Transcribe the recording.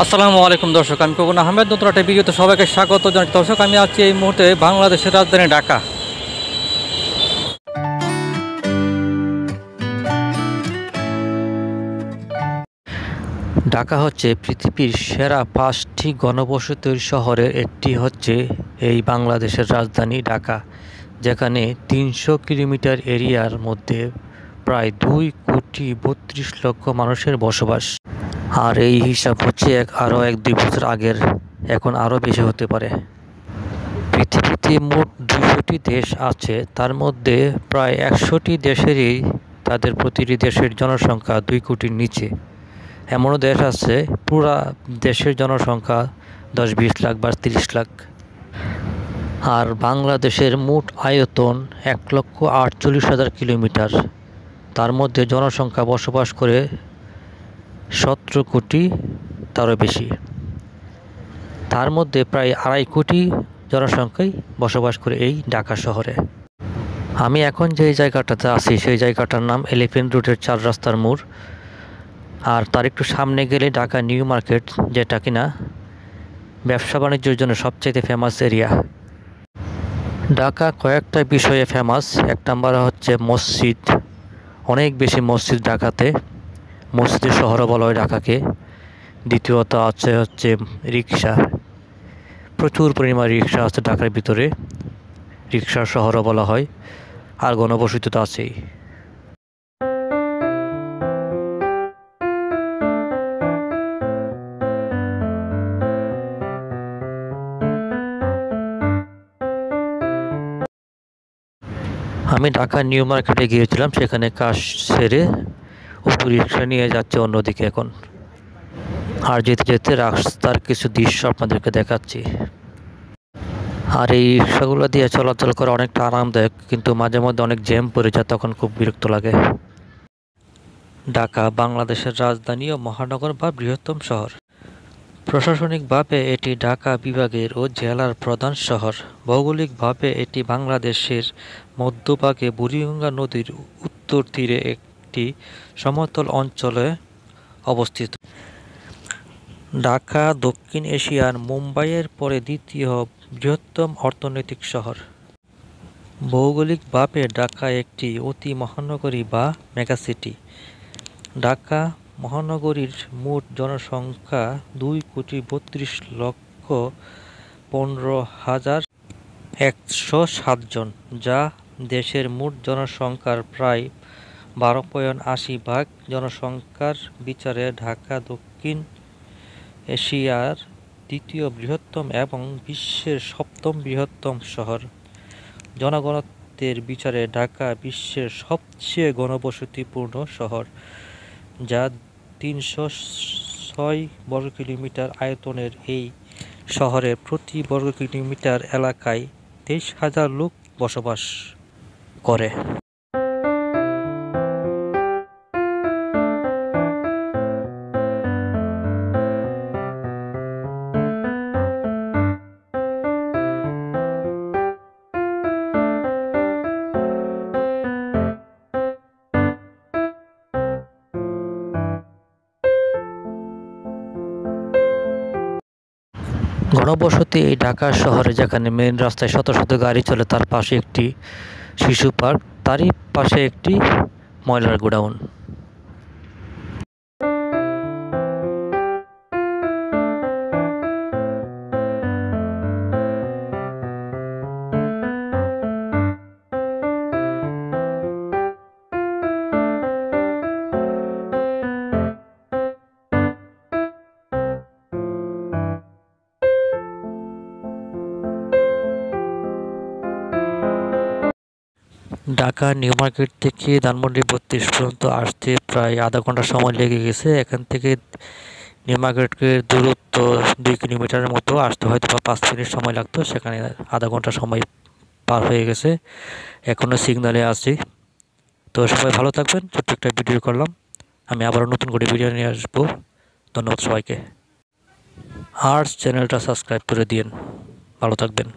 আসসালামু আলাইকুম দর্শক, আমি কবুল আহমেদ। নতুন একটা ভিডিওতে সবাইকে স্বাগত জানাই। দর্শক, আমি আছি এই মুহূর্তে বাংলাদেশের রাজধানী ঢাকা। ঢাকা হচ্ছে পৃথিবীর সেরা 5টি ঘনবসতির শহরের একটি হচ্ছে এই বাংলাদেশের রাজধানী ঢাকা, যেখানে 300 কিলোমিটার এরিয়ার মধ্যে প্রায় 2,32,00,000 মানুষের বসবাস। আর এই হিসাব হচ্ছে আরও 1-2 বছর আগের, এখন আরও বেশি হতে পারে। পৃথিবীতে মোট 200টি দেশ আছে, তার মধ্যে প্রায় 100টি দেশেরই তাদের প্রতিটি দেশের জনসংখ্যা 2 কোটির নিচে। এমনও দেশ আছে পুরা দেশের জনসংখ্যা 10-20 লাখ বা 30 লাখ। আর বাংলাদেশের মোট আয়তন 1,48,000 কিলোমিটার, তার মধ্যে জনসংখ্যা বসবাস করে 17 কোটি, তারও বেশি। তার মধ্যে প্রায় 2.5 কোটি জনসংখ্যাই বসবাস করে এই ঢাকা শহরে। আমি এখন যে জায়গাটাতে আছি সেই জায়গাটার নাম এলিফ্যান্ট রোডের 4 রাস্তার মোড়। আর তার একটু সামনে গেলে ঢাকা নিউ মার্কেট, যেটা কিনা ব্যবসা বাণিজ্যের জন্য সবচেয়ে ফেমাস এরিয়া। ঢাকা কয়েকটা বিষয়ে ফেমাস। 1 নম্বর হচ্ছে মসজিদ, অনেক বেশি মসজিদ ঢাকাতে, মসজিদের শহরও বলা হয় ঢাকাকে। দ্বিতীয়ত হচ্ছে রিক্সা, প্রচুর পরিমাণ রিক্সা আছে ঢাকার ভিতরে, রিক্সার শহরও বলা হয়। আর ঘনবসতি তো আছেই। আমি ঢাকা নিউ মার্কেটে গিয়েছিলাম, সেখানে কাজ সেরে অটো রিক্সা নিয়ে যাচ্ছে অন্যদিকে এখন। আর যেতে যেতে রাস্তার কিছু দৃশ্য আপনাদেরকে দেখাচ্ছি। আর এই রিক্সাগুলো দিয়ে চলাচল করা অনেকটা আরামদায়ক, কিন্তু মাঝে মধ্যে অনেক জ্যাম পড়ে যায়, তখন খুব বিরক্ত লাগে। ঢাকা বাংলাদেশের রাজধানী ও মহানগর বা বৃহত্তম শহর। প্রশাসনিকভাবে এটি ঢাকা বিভাগের ও জেলার প্রধান শহর। ভৌগোলিকভাবে এটি বাংলাদেশের মধ্যভাগে বুড়িগঙ্গা নদীর উত্তর তীরে একটি সমতল অঞ্চলে অবস্থিত। ঢাকা দক্ষিণ এশিয়ার মুম্বাইয়ের পরে দ্বিতীয় বৃহত্তম অর্থনৈতিক শহর। ভৌগোলিকভাবে ঢাকা একটি অতি মহানগরী বা মেগাসিটি। ঢাকা মহানগরীর মোট জনসংখ্যা 2,32,15,107 জন, যা দেশের মোট জনসংখ্যার প্রায় 12.80 ভাগ। জনসংখ্যার বিচারে ঢাকা দক্ষিণ এশিয়ার দ্বিতীয় বৃহত্তম এবং বিশ্বের 7ম বৃহত্তম শহর। জনঘনত্বের বিচারে ঢাকা বিশ্বের সবচেয়ে ঘনবসতিপূর্ণ শহর, যা 306 বর্গ কিলোমিটার আয়তনের এই শহরের প্রতি বর্গ কিলোমিটার এলাকায় 23,000 লোক বসবাস করে। ঘনবসতি এই ঢাকা শহরে, যেখানে মেইন রাস্তায় শত শত গাড়ি চলে, তার পাশে একটি শিশু পার্ক, তারই পাশে একটি ময়লার গোডাউন। ঢাকা নিউ মার্কেট থেকে ধানমন্ডি 32 পর্যন্ত আসতে প্রায় আধা ঘন্টা সময় লেগে গেছে। এখান থেকে নিউ মার্কেটের দূরত্ব 2 কিলোমিটারের মতো, আসতে হয়তো বা 5 মিনিট সময় লাগতো, সেখানে আধা ঘন্টা সময় পার হয়ে গেছে। এখনও সিগনালে আছি। তো সবাই ভালো থাকবেন। ছোট্ট একটা ভিডিও করলাম, আমি আবারও নতুন করে ভিডিও নিয়ে আসবো। ধন্যবাদ সবাইকে। আর চ্যানেলটা সাবস্ক্রাইব করে দিন। ভালো থাকবেন।